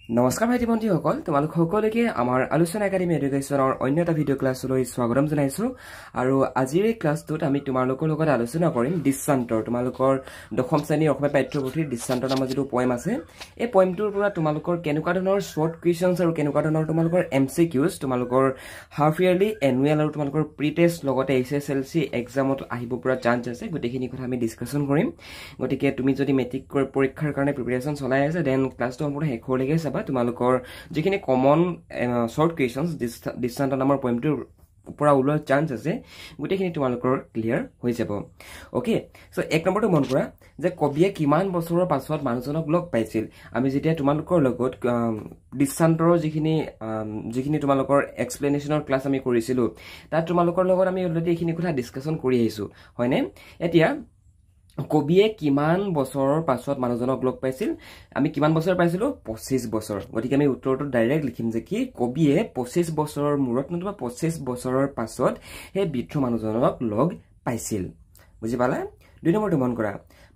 নমস্কাৰ ভাইটি ভণ্টিসকল, তোমালোক সকলোকে আমাৰ আলোচনা একাডেমী এডুকেশ্যনৰ অন্য এটা ভিডিঅ' ক্লাছলৈ স্বাগতম জনাইছোঁ। আৰু আজিৰ এই ক্লাছটোত আমি তোমালোকৰ লগত আলোচনা কৰিম দৃষ্টান্তৰ। তোমালোকৰ দশম শ্ৰেণীৰ অসমীয়া পাঠ্যপুথিৰ দৃষ্টান্তৰ নামৰ যিটো পয়েম আছে, এই পয়েমটোৰ পৰা তোমালোকৰ কেনেকুৱা ধৰণৰ শ্বৰ্ট কুৱেশ্যনছ আৰু কেনেকুৱা ধৰণৰ তোমালোকৰ MCQs তোমালোকৰ হাফ ইয়াৰলি, এনুৱেল আৰু তোমালোকৰ প্ৰি টেষ্ট লগতে HSLC এক্সামত আহিব পৰা চান্স আছে। গোটেইখিনি কথা আমি ডিছকাশ্যন কৰিম। গতিকে তুমি যদি মেট্ৰিক পৰীক্ষাৰ কাৰণে প্ৰিপেৰেশ্যন চলাই আছে, দেন ক্লাছটো সম্পূৰ্ণ শেষলৈকে চাবা। তোমালোকৰ যিখিনি কমন শ্বৰ্ট কুৱেশ্যনছ দৃষ্টান্ত নামৰ পয়েমটোৰ পৰা ওলোৱাৰ চান্স আছে, গোটেইখিনি তোমালোকৰ ক্লিয়াৰ হৈ যাব। অ'কে, চ' এক নম্বৰটো মন কৰা যে কবিয়ে কিমান বছৰৰ পাছত মানুহজনক লগ পাইছিল। আমি যেতিয়া তোমালোকৰ লগত দৃষ্টান্তৰ যিখিনি তোমালোকৰ এক্সপ্লেনেশ্যনৰ ক্লাছ আমি কৰিছিলোঁ, তাত তোমালোকৰ লগত আমি অলৰেডি এইখিনি কথা ডিছকাশ্যন কৰি আহিছোঁ, হয়নে? এতিয়া কবিয়ে কিমান বছৰৰ পাছত মানুহজনক লগ পাইছিল? আমি কিমান বছৰ পাইছিলোঁ? 25 বছৰ। গতিকে আমি উত্তৰটো ডাইৰেক্ট লিখিম যে কি কবিয়ে 25 বছৰৰ মূৰত নতুবা 25 বছৰৰ পাছত সেই বৃদ্ধ মানুহজনক লগ পাইছিল। বুজি পালা? 2 নম্বৰটো মন কৰা,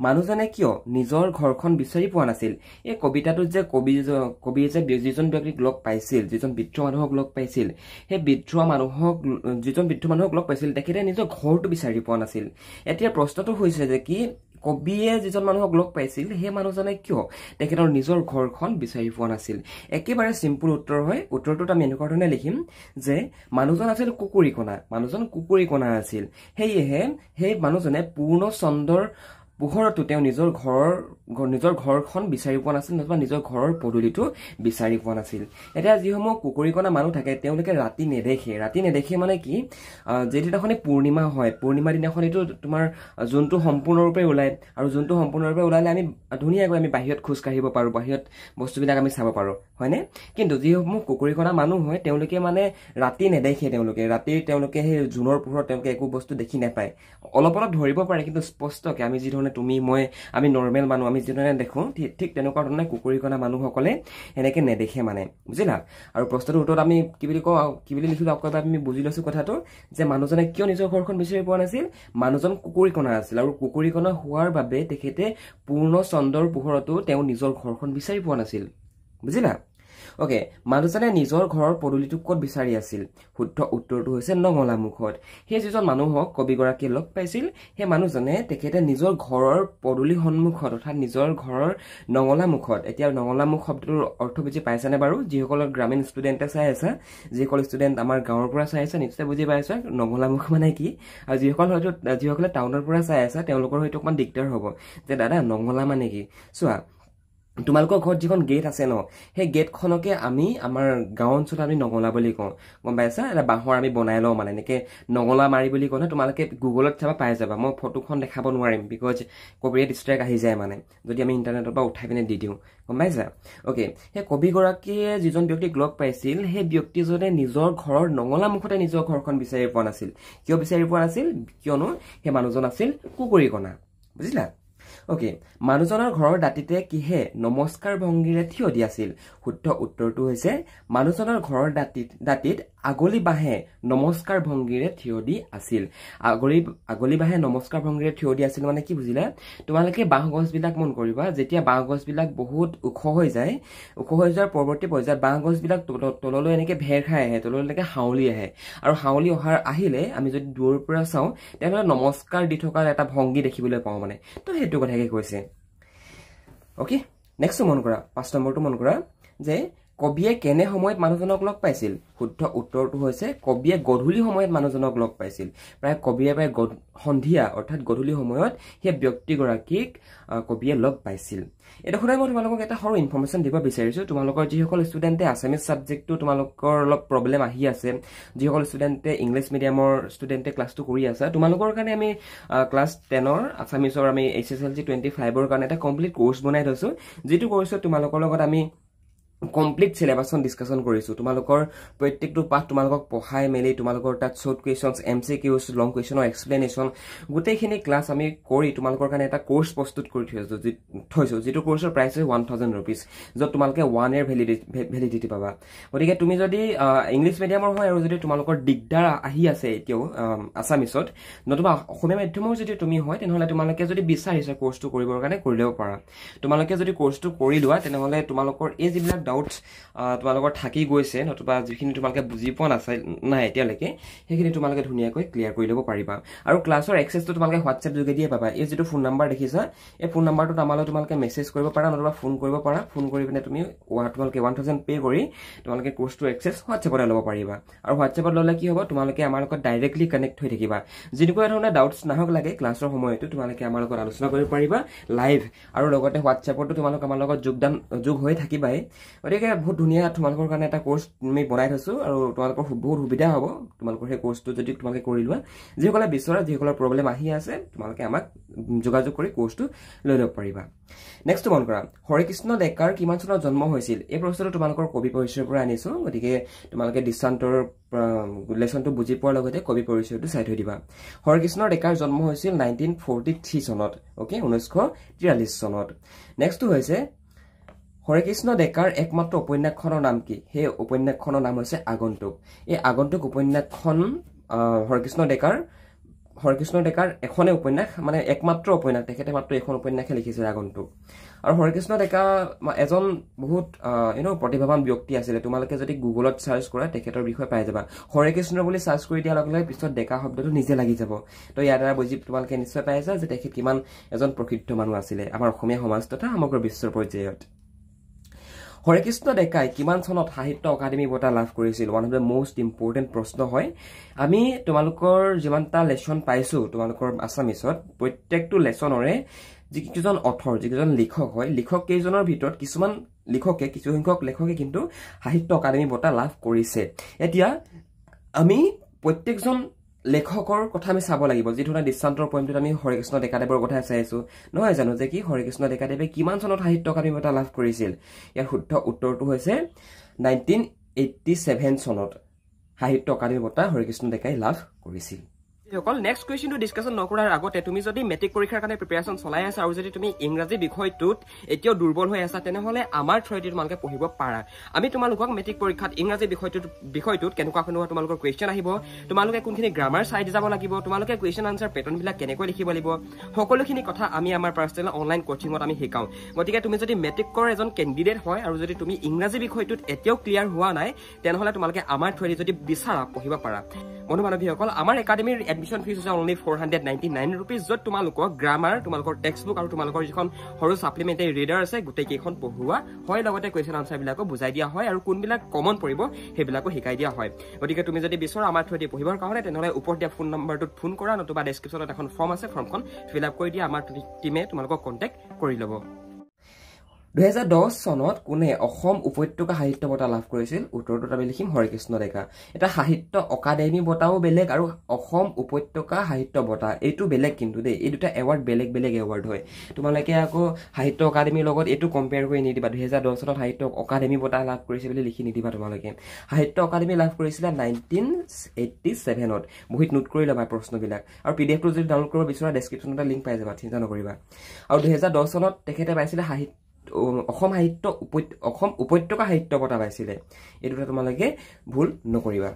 মানুহজনে কিয় নিজৰ ঘৰখন বিচাৰি পোৱা নাছিল? এই কবিতাটোত যে কবিয়ে যে যিজন ব্যক্তিক লগ পাইছিল, যিজন বৃদ্ধ মানুহক লগ পাইছিল, সেই যিজন বৃদ্ধ মানুহক লগ পাইছিল তেখেতে নিজৰ ঘৰটো বিচাৰি পোৱা নাছিল। এতিয়া প্ৰশ্নটো হৈছে যে কি কবিয়ে যিজন মানুহক লগ পাইছিল সেই মানুহজনে কিয় তেখেতৰ নিজৰ ঘৰখন বিচাৰি পোৱা নাছিল? একেবাৰে চিম্পুল উত্তৰ হয়। উত্তৰটোত আমি এনেকুৱা ধৰণে লিখিম যে মানুহজন আছিল কুকুৰীকণা। মানুহজন কুকুৰীকণা আছিল, সেয়েহে সেই মানুহজনে পূৰ্ণ চন্দ্ৰৰ পোহৰতো তেওঁ নিজৰ ঘৰখন বিচাৰি পোৱা নাছিল, নতুবা নিজৰ ঘৰৰ পদূলিটো বিচাৰি পোৱা নাছিল। এতিয়া যিসমূহ কুকুৰীকণা মানুহ থাকে তেওঁলোকে ৰাতি নেদেখে মানে কি, যিদিনাখনি পূৰ্ণিমা হয়, পূৰ্ণিমা দিনাখনিতো তোমাৰ জোনটো সম্পূৰ্ণৰূপে ওলায়, আৰু জোনটো সম্পূৰ্ণৰূপে ওলালে আমি ধুনীয়াকৈ আমি বাহিৰত খোজ কাঢ়িব পাৰোঁ, বাহিৰত বস্তুবিলাক আমি চাব পাৰোঁ, হয়নে? কিন্তু যিসমূহ কুকুৰীকণা মানুহ হয় তেওঁলোকে মানে ৰাতি নেদেখে, তেওঁলোকে সেই জোনৰ পোহৰত তেওঁলোকে একো বস্তু দেখি নাপায়। অলপ ধৰিব পাৰে, কিন্তু স্পষ্টকৈ আমি যিধৰণে তুমি মই আমি নৰ্মেল মানুহ আমি যিধৰণে দেখোঁ, ঠিক তেনেকুৱা ধৰণে কুকুৰীকণা মানুহসকলে এনেকৈ নেদেখে মানে। বুজিলা? আৰু প্ৰশ্নটোৰ উত্তৰত আমি কি বুলি লিখিলোঁ আকৌ এবাৰ আমি বুজি লৈছোঁ কথাটো, যে মানুহজনে কিয় নিজৰ ঘৰখন বিচাৰি পোৱা নাছিল? মানুহজন কুকুৰীকণা আছিল, আৰু কুকুৰীকণা হোৱাৰ বাবে তেখেতে পূৰ্ণ চন্দ্ৰৰ পোহৰতো তেওঁ নিজৰ ঘৰখন বিচাৰি পোৱা নাছিল। বুজিলা? অ'কে, মানুহজনে নিজৰ ঘৰৰ পদূলিটো ক'ত বিচাৰি আছিল? শুদ্ধ উত্তৰটো হৈছে নঙলামুখত। সেই যিজন মানুহক কবিগৰাকীয়ে লগ পাইছিল, সেই মানুহজনে তেখেতে নিজৰ ঘৰৰ পদূলি সন্মুখত, অৰ্থাৎ নিজৰ ঘৰৰ নঙলামুখত। এতিয়া নঙলামুখ শব্দটোৰ অৰ্থ বুজি পাইছানে বাৰু? যিসকল গ্ৰামীণ ষ্টুডেণ্টে চাই আছা, যিসকল ষ্টুডেণ্ট আমাৰ গাঁৱৰ পৰা চাই আছা, নিশ্চয় বুজি পাইছা নঙলামুখ মানে কি। আৰু যিসকলে টাউনৰ পৰা চাই আছা তেওঁলোকৰ হয়তো অকণমান দিগদাৰ হ'ব যে দাদা নঙলা মানে কি। চোৱা, তোমালোকৰ ঘৰত যিখন গেট আছে ন, সেই গেটখনকে আমি আমাৰ গাঁও অঞ্চলত আমি নঙলা বুলি কওঁ, গম পাইছা? এটা বাঁহৰ আমি বনাই লওঁ মানে, এনেকৈ নঙলা মাৰি বুলি কওঁ। তোমালোকে গুগলত চাবা পাই যাবা। মই ফটোখন দেখাব নোৱাৰিম, বিকজ কপিৰাইট ষ্ট্ৰাইক আহি যায় মানে, যদি আমি ইণ্টাৰনেটৰ পৰা উঠাই পিনে দি দিওঁ, গম পাইছা? অ'কে, সেই কবিগৰাকীয়ে যিজন ব্যক্তিক লগ পাইছিল, সেই ব্যক্তিজনে নিজৰ ঘৰৰ নঙলামুখতে নিজৰ ঘৰখন বিচাৰি পোৱা নাছিল। কিয় বিচাৰি পোৱা নাছিল? কিয়নো সেই মানুহজন আছিল কুকুৰীকণা। বুজিলা? অ'কে, মানুহজনৰ ঘৰৰ দাঁতিতে কিহে নমস্কাৰ ভংগীৰে থিয় দি আছিল? শুদ্ধ উত্তৰটো হৈছে মানুহজনৰ ঘৰৰ দাঁতিত আগলি বাঁহে নমস্কাৰ ভংগীৰে থিয় দি আছিল। আগলি বাঁহে নমস্কাৰ ভংগীৰে থিয় দি আছিল মানে কি বুজিলা? তোমালোকে বাঁহ গছবিলাক মন কৰিবা, যেতিয়া বাঁহ গছবিলাক বহুত ওখ হৈ যোৱাৰ পৰৱৰ্তী পৰ্যায়ত বাঁহ গছবিলাক তললৈ এনেকৈ ভেৰ খাই আহে, তললৈকে হাউলি আহে, আৰু হাউলি আহিলে আমি যদি দূৰৰ পৰা চাওঁ তেনেহ'লে নমস্কাৰ দি থকাৰ এটা ভংগী দেখিবলৈ পাওঁ মানে। তো সেইটো কথাকে কৈছে। অ'কে, নেক্সটটো মন কৰা, 5 নম্বৰটো মন কৰা যে কবিয়ে কেনে সময়ত মানুহজনক লগ পাইছিল? শুদ্ধ উত্তৰটো হৈছে কবিয়ে গধূলি সময়ত মানুহজনক লগ পাইছিল। কবিয়ে প্ৰায় সন্ধিয়া অৰ্থাৎ গধূলি সময়ত সেই ব্যক্তিগৰাকীক কবিয়ে লগ পাইছিল। এইডোখৰতে মই তোমালোকক এটা সৰু ইনফৰ্মেশ্যন দিব বিচাৰিছোঁ। তোমালোকৰ যিসকল ষ্টুডেণ্টে আছামিজ ছাবজেক্টটো তোমালোকৰ অলপ প্ৰব্লেম আহি আছে, যিসকল ষ্টুডেণ্টে ইংলিছ মিডিয়ামৰ ষ্টুডেণ্টে ক্লাছটো কৰি আছে, তোমালোকৰ কাৰণে আমি ক্লাছ 10ৰ আছামিজৰ আমি HSLC 25ৰ কাৰণে এটা কমপ্লিট কোৰ্চ বনাই থৈছোঁ, যিটো কোৰ্চত তোমালোকৰ লগত আমি কমপ্লিট চিলেবাছখন ডিছকাশ্যন কৰিছোঁ। তোমালোকৰ প্ৰত্যেকটো পাঠ তোমালোকক পঢ়াই মেলি তোমালোকৰ তাত শ্বৰ্ট কুৱেশ্যনছ, MCQs, লং কুৱেশ্যনৰ এক্সপ্লেনেশ্যন গোটেইখিনি ক্লাছ আমি কৰি তোমালোকৰ কাৰণে এটা কোৰ্চ প্ৰস্তুত কৰি থৈছোঁ, যিটো কোৰ্চৰ প্ৰাইচ হয় 1000 rupees, য'ত তোমালোকে 1 year ভেলিডিটি পাবা। গতিকে তুমি যদি ইংলিছ মিডিয়ামৰ হয় আৰু যদি তোমালোকৰ দিগদাৰ আহি আছে এতিয়াও আছামিছত, নতুবা অসমীয়া মাধ্যমৰ যদি তুমি হয়, তেনেহ'লে তোমালোকে যদি বিচাৰিছা কোৰ্চটো কৰিবৰ কাৰণে কৰি ল'ব পাৰা। তোমালোকে যদি কোৰ্চটো কৰি লোৱা তেনেহ'লে তোমালোকৰ এই যিবিলাক ডাউটছ তোমালোকৰ থাকি গৈছে নতুবা যিখিনি তোমালোকে বুজি পোৱা নাই এতিয়ালৈকে সেইখিনি তোমালোকে ধুনীয়াকৈ ক্লিয়াৰ কৰি ল'ব পাৰিবা আৰু ক্লাছৰ এক্সেছটো তোমালোকে হোৱাটছএপ যোগেদিয়ে পাবা এই যিটো ফোন নাম্বাৰ দেখিছা এই ফোন নাম্বাৰটোত আমালৈ তোমালোকে মেছেজ কৰিব পাৰা নতুবা ফোন কৰিব পাৰা ফোন কৰি পিনে তুমি তোমালোকে 1000 পে' কৰি তোমালোকে কোৰ্ছটো এক্সেছ হোৱাটছএপত ল'ব পাৰিবা আৰু হোৱাটছএপত ল'লে কি হ'ব তোমালোকে আমাৰ লগত ডাইৰেক্টলি কানেক্ট হৈ থাকিবা যেনেকুৱা ধৰণৰ ডাউটছ নাহক লাগে ক্লাছৰ সময়তো তোমালোকে আমাৰ লগত আলোচনা কৰিব পাৰিবা লাইভ আৰু লগতে হোৱাটছএপতো তোমালোক আমাৰ লগত যোগ হৈ থাকিবাই গতিকে বহুত ধুনীয়া তোমালোকৰ কাৰণে এটা কোৰ্ছ আমি বনাই থৈছো আৰু তোমালোকৰ বহুত সুবিধা হ'ব তোমালোকৰ সেই কোৰ্ছটো যদি তোমালোকে কৰি লোৱা যিসকলে বিচৰা যিসকলৰ প্ৰব্লেম আহি আছে তোমালোকে আমাক যোগাযোগ কৰি কোৰ্ছটো লৈ ল'ব পাৰিবা নেক্সট মন কৰা হৰেকৃষ্ণ ডেকাৰ কিমান চনত জন্ম হৈছিল এই প্ৰশ্নটো তোমালোকৰ কবি পৰিচয়ৰ পৰা আনিছো গতিকে তোমালোকে দৃষ্টান্তৰ লেসনটো বুজি পোৱাৰ লগতে কবি পৰিচয়টো চাই থৈ দিবা হৰেকৃষ্ণ ডেকাৰ জন্ম হৈছিল 1943 চনত ওকে 1943 চনত নেক্সট হৈছে হৰেকৃষ্ণ ডেকাৰ একমাত্ৰ উপন্যাসখনৰ নাম কি সেই উপন্যাসখনৰ নাম হৈছে আগন্তুক এই আগন্তুক উপন্যাসখন হৰেকৃষ্ণ ডেকাৰ এখনে উপন্যাস মানে একমাত্ৰ উপন্যাস তেখেতে মাত্ৰ এখন উপন্যাসে লিখিছিল আগন্তুক আৰু হৰেকৃষ্ণ ডেকা এজন বহুত প্ৰতিভাৱান ব্যক্তি আছিলে তোমালোকে যদি গুগলত সাৰ্চ কৰা তেখেতৰ বিষয়ে পাই যাবা হৰেকৃষ্ণ বুলি সাৰ্চ কৰি দিয়াৰ লগে লগে পিছত ডেকা শব্দটো নিজে লাগি যাব তো ইয়াৰ দ্বাৰা বুজি তোমালোকে নিশ্চয় পাইছা যে তেখেত কিমান এজন প্ৰসিদ্ধ মানুহ আছিলে আমাৰ অসমীয়া সমাজ তথা সমগ্ৰ বিশ্বৰ পৰ্যায়ত হৰেকৃষ্ণ ডেকাই কিমান চনত সাহিত্য অকাডেমি বঁটা লাভ কৰিছিল one of the most important প্ৰশ্ন হয় আমি তোমালোকৰ যিমানটা লেসন পাইছো তোমালোকৰ আছামিছত প্ৰত্যেকটো লেসনৰে যিকেইজন অথৰ যিকেইজন লিখক হয় লিখক কেইজনৰ ভিতৰত কিছুমান লিখকে কিছু সংখ্যক লেখকে কিন্তু সাহিত্য অকাডেমি বঁটা লাভ কৰিছে এতিয়া আমি প্ৰত্যেকজন লেখকৰ কথা আমি চাব লাগিব যি ধৰণে দৃষ্টান্তৰ পইণ্টত আমি হৰেকৃষ্ণ ডেকাদেৱৰ কথা চাই আছো নহয় জানো যে কি হৰেকৃষ্ণ ডেকাদেৱে কিমান চনত সাহিত্য অকাডেমি বঁটা লাভ কৰিছিল ইয়াৰ শুদ্ধ উত্তৰটো হৈছে 1987 চনত সাহিত্য অকাডেমি বঁটা হৰেকৃষ্ণ ডেকাই লাভ কৰিছিল সকল নেক্সট কুৱেশ্যনটো ডিছকাশ্যন নকৰাৰ আগতে তুমি যদি মেট্ৰিক পৰীক্ষাৰ কাৰণে প্ৰিপেৰেশ্যন চলাই আছা আৰু যদি তুমি ইংৰাজী বিষয়টোত এতিয়াও দুৰ্বল হৈ আছা তেনেহ'লে আমাৰ থ্ৰুৱেদি তোমালোকে পঢ়িব পাৰা আমি তোমালোকক মেট্ৰিক পৰীক্ষাত ইংৰাজী বিষয়টোত কেনেকুৱা তোমালোকৰ কুৱেশ্যন আহিব তোমালোকে কোনখিনি গ্ৰামাৰ চাই যাব লাগিব তোমালোকে কুৱেশ্যন আনচাৰ পেটাৰ্ণবিলাক কেনেকৈ লিখিব লাগিব সকলোখিনি কথা আমি আমাৰ পাৰ্চনেল অনলাইন কোচিঙত আমি শিকাওঁ গতিকে তুমি যদি মেট্ৰিকৰ এজন কেণ্ডিডেট হয় আৰু যদি তুমি ইংৰাজী বিষয়টোত এতিয়াও ক্লিয়াৰ হোৱা নাই তেনেহ'লে তোমালোকে আমাৰ থ্ৰুৱেদি যদি বিচাৰা পঢ়িব পাৰা বন্ধু বান্ধৱীসকল আমাৰ একাডেমীৰ এডমিশ্যন ফিজ হৈছে অনলি 499 rupees য'ত তোমালোকক গ্ৰামাৰ তোমালোকৰ টেক্সট বুক আৰু তোমালোকৰ যিখন সৰু সাপ্লিমেণ্টাৰী ৰিডাৰ আছে গোটেইকেইখন পঢ়োৱা হয় লগতে কুৱেশ্যন আনচাৰবিলাকো বুজাই দিয়া হয় আৰু কোনবিলাক কমন পৰিব সেইবিলাকো শিকাই দিয়া হয় গতিকে তুমি যদি বিচৰা আমাৰ থ্ৰুৱেদি পঢ়িবৰ কাৰণে তেনেহ'লে ওপৰত দিয়া ফোন নম্বৰটোত ফোন কৰা নতুবা ডেছক্ৰিপশ্যনত এখন ফৰ্ম আছে ফৰ্মখন ফিল আপ কৰি দিয়া আমাৰ টিমে তোমালোকক কণ্টেক্ট কৰি ল'ব 2010 চনত কোনে অসম উপত্যকা সাহিত্য বঁটা লাভ কৰিছিল উত্তৰটোত আমি লিখিম হৰেকৃষ্ণ ডেকা এটা সাহিত্য অকাডেমি বঁটাও বেলেগ আৰু অসম উপত্যকা সাহিত্য বঁটা এইটো বেলেগ কিন্তু দেই এই দুটা এৱাৰ্ড বেলেগ এৱাৰ্ড হয় তোমালোকে আকৌ সাহিত্য অকাডেমিৰ লগত এইটো কম্পেয়াৰ কৰি নিদিবা 2010 চনত সাহিত্য অকাডেমি বঁটা লাভ কৰিছে বুলি লিখি নিদিবা তোমালোকে সাহিত্য অকাডেমি লাভ কৰিছিলে 1987ত বহিত নোট কৰি ল'বা প্ৰশ্নবিলাক আৰু পিডিএফটো যদি ডাউনলোড কৰিব বিচৰা ডেছক্ৰিপশ্যনতে লিংক পাই যাবা চিন্তা নকৰিবা আৰু 2010 চনত তেখেতে পাইছিলে অসম উপত্যকা সাহিত্য বঁটা পাইছিলে এই দুটা তোমালোকে ভুল নকৰিবা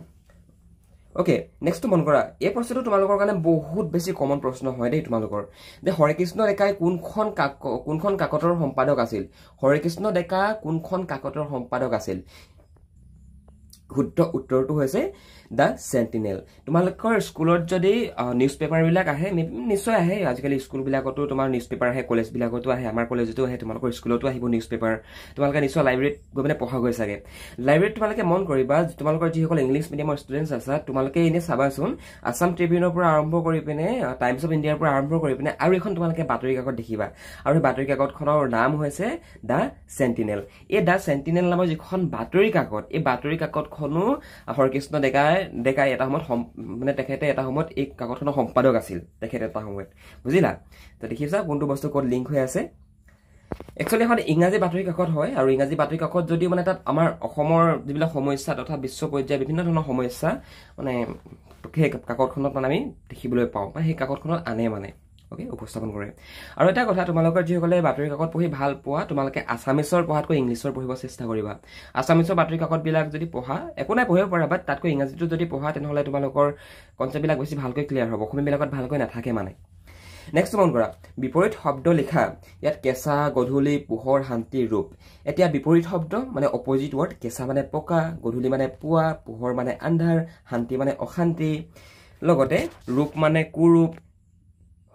ওকে নেক্সট মন কৰা এই প্ৰশ্নটো তোমালোকৰ কাৰণে বহুত বেছি কমন প্ৰশ্ন হয় দেই তোমালোকৰ যে হৰেকৃষ্ণ ডেকাই কোনখন কাকতৰ সম্পাদক আছিল হৰেকৃষ্ণ ডেকা কোনখন কাকতৰ সম্পাদক আছিল শুদ্ধ উত্তৰটো হৈছে দ্য সেন্টিনেল তোমালোকৰ স্কুলত যদি নিউজ পেপাৰবিলাক আহে নিশ্চয় আহে আজিকালি স্কুলবিলাকতো তোমাৰ নিউজ পেপাৰ আহে কলেজবিলাকতো আহে আমাৰ কলেজতো আহে তোমালোকৰ স্কুলতো আহিব নিউজ পেপাৰ তোমালোকে নিশ্চয় লাইব্ৰেৰীত গৈ মানে পঢ়া গৈ চাগে লাইব্ৰেৰীত তোমালোকে মন কৰিবা তোমালোকৰ যিসকল ইংলিছ মিডিয়ামৰ ষ্টুডেণ্টছ আছা তোমালোকে এনে চাবাচোন আছাম ট্ৰিবিউনৰ পৰা আৰম্ভ কৰি পিনে টাইমছ অফ ইণ্ডিয়াৰ পৰা আৰম্ভ কৰি পিনে আৰু এখন তোমালোকে বাতৰি কাকত দেখিবা আৰু সেই বাতৰি কাকতখনৰ নাম হৈছে দ্য সেন্টিনেল এই দ্য সেন্টিনেল নামৰ যিখন বাতৰি কাকত এই বাতৰি কাকতখনো হৰেকৃষ্ণ ডেকাই এটা সময়ত মানে তেখেতে এটা সময়ত এই কাকতখনৰ সম্পাদক আছিল তেখেতে এটা সময়ত বুজিলা তো দেখিছা কোনটো বস্তু ক'ত লিংক হৈ আছে একচুৱেলি এখন ইংৰাজী বাতৰি কাকত হয় আৰু ইংৰাজী বাতৰি কাকত যদিও মানে তাত আমাৰ অসমৰ যিবিলাক সমস্যা তথা বিশ্ব পৰ্যায়ৰ বিভিন্ন ধৰণৰ সমস্যা মানে সেই কাকতখনত মানে আমি দেখিবলৈ পাওঁ মানে সেই কাকতখনত আনে মানে ওকে উপস্থাপন কৰে আৰু এটা কথা তোমালোকৰ যিসকলে বাতৰি কাকত পঢ়ি ভাল পোৱা তোমালোকে আছামিছৰ পঢ়াতকৈ ইংলিছৰ পঢ়িব চেষ্টা কৰিবা আছামিছৰ বাতৰি কাকতবিলাক যদি পঢ়া একো নাই পঢ়িব পাৰা বাট তাতকৈ ইংৰাজীটো যদি পঢ়া তেনেহ'লে তোমালোকৰ কনচেপ্টবিলাক বেছি ভালকৈ ক্লিয়াৰ হ'ব অসমীয়াবিলাকত ভালকৈ নাথাকে মানে নেক্সট মন কৰা বিপৰীত শব্দ লিখা ইয়াত কেঁচা গধূলি পোহৰ শান্তি ৰূপ এতিয়া বিপৰীত শব্দ মানে অপজিট ৱৰ্ড কেঁচা মানে পকা গধূলি মানে পুৱা পোহৰ মানে আন্ধাৰ শান্তি মানে অশান্তি লগতে ৰূপ মানে কুৰূপ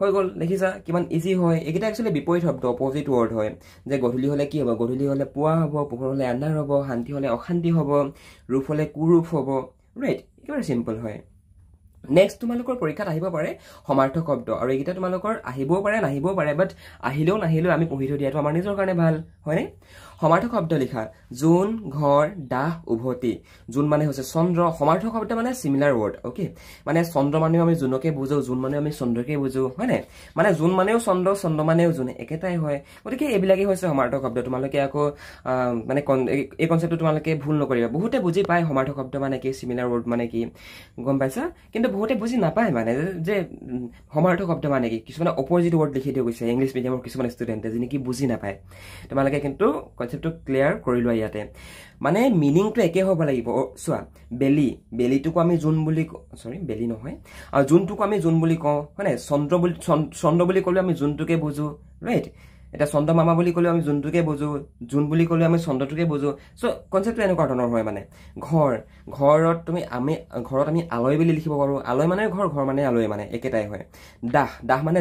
হৈ গ'ল দেখিছা কিমান ইজি হয় এইকেইটা একচুৱেলি বিপৰীত শব্দ অপজিট ৱৰ্ড হয় যে গধূলি হ'লে কি হ'ব গধূলি হ'লে পুৱা হ'ব পোহৰ হ'লে আন্ধাৰ হ'ব শান্তি হ'লে অশান্তি হ'ব ৰূপ হ'লে কুৰূপ হ'ব ৰাইট একেবাৰে সিম্পল হয় নেক্সট তোমালোকৰ পৰীক্ষাত আহিব পাৰে সমাৰ্থক শব্দ আৰু এইকেইটা তোমালোকৰ আহিবও পাৰে নাহিবও পাৰে বাট আহিলেও নাহিলেও আমি পঢ়ি থৈ দিয়াটো আমাৰ নিজৰ কাৰণে ভাল হয়নে সমাৰ্থক শব্দ লিখা জোন ঘৰ দাহ উভতি জোন মানে হৈছে চন্দ্ৰ সমাৰ্থক শব্দ মানে সিমিলাৰ ৱৰ্ড ওকে মানে চন্দ্ৰ মানেও আমি জোনকে বুজো জোন মানেও আমি চন্দ্ৰকে বুজো হয়নে মানে জোন মানেও চন্দ্ৰ চন্দ্ৰ মানেও জোন একেটাই হয় গতিকে এইবিলাকেই হৈছে সমাৰ্থক শব্দ তোমালোকে আকৌ মানে এই কনচেপ্টটো তোমালোকে ভুল নকৰিবা বহুতে বুজি পায় সমাৰ্থক শব্দ মানে কি সিমিলাৰ ৱৰ্ড মানে কি গম পাইছা কিন্তু বহুতে বুজি নাপায় মানে যে সমাৰ্থক শব্দ মানে কি কিছুমানে অপজিট ৱৰ্ড লিখি দিয়া গৈছে ইংলিছ মিডিয়ামৰ কিছুমান ষ্টুডেণ্টে যিনি কি বুজি নাপায় তোমালোকে কিন্তু কনচেপ্টটো ক্লিয়াৰ কৰি লোৱা ইয়াতে মানে মিনিংটো একে হ'ব লাগিব চোৱা বেলিটোকো আমি জোন বুলি বেলি নহয় আৰু জোনটোকো আমি জোন বুলি কওঁ হয়নে চন্দ্ৰ বুলি ক'লেও আমি জোনটোকে বুজো ৰাইট এটা চন্দ্ৰ মামা বুলি ক'লেও আমি জোনটোকে বুজো জোন বুলি ক'লেও আমি চন্দ্ৰটোকে বুজো চ' কনচেপ্টটো এনেকুৱা ধৰণৰ হয় মানে ঘৰত আমি আলয় বুলি লিখিব পাৰোঁ আলয় মানে ঘৰ মানে আলয় মানে একেটাই হয় দাহ মানে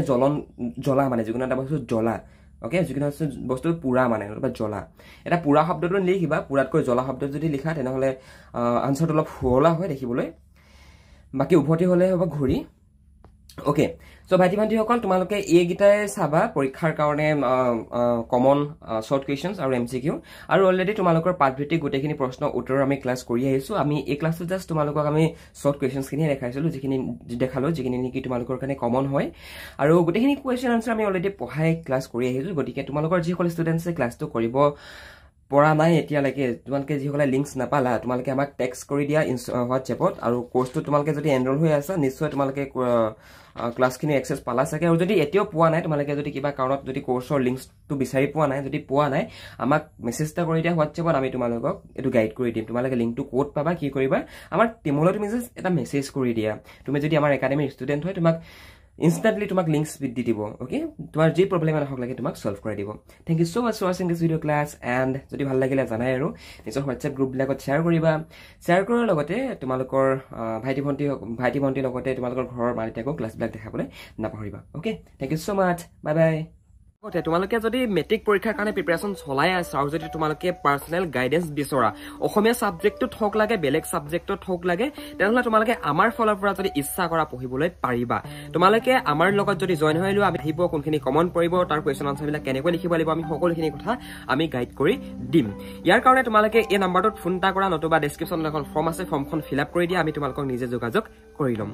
জ্বলা মানে যিকোনো এটা বস্তু জ্বলা ওকে যিকোনো বস্তু পুৰা মানে বা জ্বলা এটা পুৰা শব্দটো নিলিখিবা পুৰাতকৈ জ্বলা শব্দ যদি লিখা তেনেহ'লে আনচাৰটো অলপ শুৱলা হয় দেখিবলৈ বাকী উভতি হ'লে হ'ব ঘূৰি ওকে চ' ভাইটি ভণ্টিসকল তোমালোকে এইকেইটাই চাবা পৰীক্ষাৰ কাৰণে কমন শ্বৰ্ট কুৱেশ্যনছ আৰু MCQ আৰু অলৰেডি তোমালোকৰ পাঠভিত্তিক গোটেইখিনি প্ৰশ্ন উত্তৰ আমি ক্লাছ কৰি আহিছোঁ আমি এই ক্লাছটো জাষ্ট তোমালোকক আমি শ্বৰ্ট কুৱেশ্যনছখিনি দেখাইছিলোঁ যিখিনি নেকি তোমালোকৰ কাৰণে কমন হয় আৰু গোটেইখিনি কুৱেশ্যন আনচাৰ আমি অলৰেডি পঢ়াই ক্লাছ কৰি আহিছোঁ গতিকে তোমালোকৰ যিসকল ষ্টুডেণ্টছে ক্লাছটো কৰিব পৰা নাই এতিয়ালৈকে তোমালোকে যিসকলে লিংকছ নাপালা তোমালোকে আমাক টেক্সট কৰি দিয়া হোৱাটছএপত আৰু কোৰ্চটো তোমালোকে যদি এনৰোল হৈ আছা নিশ্চয় তোমালোকে ক্লাছখিনি এক্সেছ পালা চাগে আৰু যদি এতিয়াও পোৱা নাই তোমালোকে যদি কিবা কাৰণত যদি কোৰ্চৰ লিংকছটো বিচাৰি পোৱা নাই আমাক মেছেজ এটা কৰি দিয়া হোৱাটছএপত আমি তোমালোকক এইটো গাইড কৰি দিম তোমালোকে লিংকটো ক'ত পাবা কি কৰিবা আমাৰ টিমলৈ তুমি জাষ্ট এটা মেছেজ কৰি দিয়া তুমি যদি আমাৰ একাডেমীৰ ষ্টুডেণ্ট হয় তোমাক ইনষ্টেণ্টলি তোমাক লিংকছ দি দিব ওকে তোমাৰ যি প্ৰব্লেম নহওক লাগে তোমাক সলভ কৰি দিব thank you so' much for ৱাচিং দিছ ভিডিঅ' ক্লাছ এণ্ড যদি ভাল লাগিলে জানাই আৰু নিজৰ হোৱাটছএপ গ্ৰুপবিলাকত শ্বেয়াৰ কৰিবা শ্বেয়াৰ কৰাৰ লগতে তোমালোকৰ ভাইটি ভণ্টিৰ লগতে তোমালোকৰ ঘৰৰ মা দেউতাকো ক্লাছবিলাক দেখাবলৈ নাপাহৰিবা okay thank you so' much bye bye তোমালোকে যদি মেট্ৰিক পৰীক্ষাৰ কাৰণে প্ৰিপাৰেশ্যন চলাই আছা আৰু যদি তোমালোকে পাৰ্চনেল গাইডেন্স বিচৰা অসমীয়া ছাবজেক্টটোত হওক লাগে বেলেগ ছাবজেক্টত হওক লাগে তেনেহ'লে তোমালোকে আমাৰ ফালৰ পৰা যদি ইচ্ছা কৰা পঢ়িবলৈ পাৰিবা তোমালোকে আমাৰ লগত যদি জইন হৈ লোৱা আমি আহিব কোনখিনি কমন পৰিব তাৰ কুৱেশ্যন আনচাৰবিলাক কেনেকৈ লিখিব লাগিব আমি সকলোখিনি কথা আমি গাইড কৰি দিম ইয়াৰ কাৰণে তোমালোকে এই নাম্বাৰটোত ফোন এটা কৰা নতুবা ডেছক্ৰিপশ্যনত এখন ফৰ্ম আছে ফৰ্মখন ফিল আপ কৰি দিয়া আমি তোমালোকক নিজে যোগাযোগ কৰি ল'ম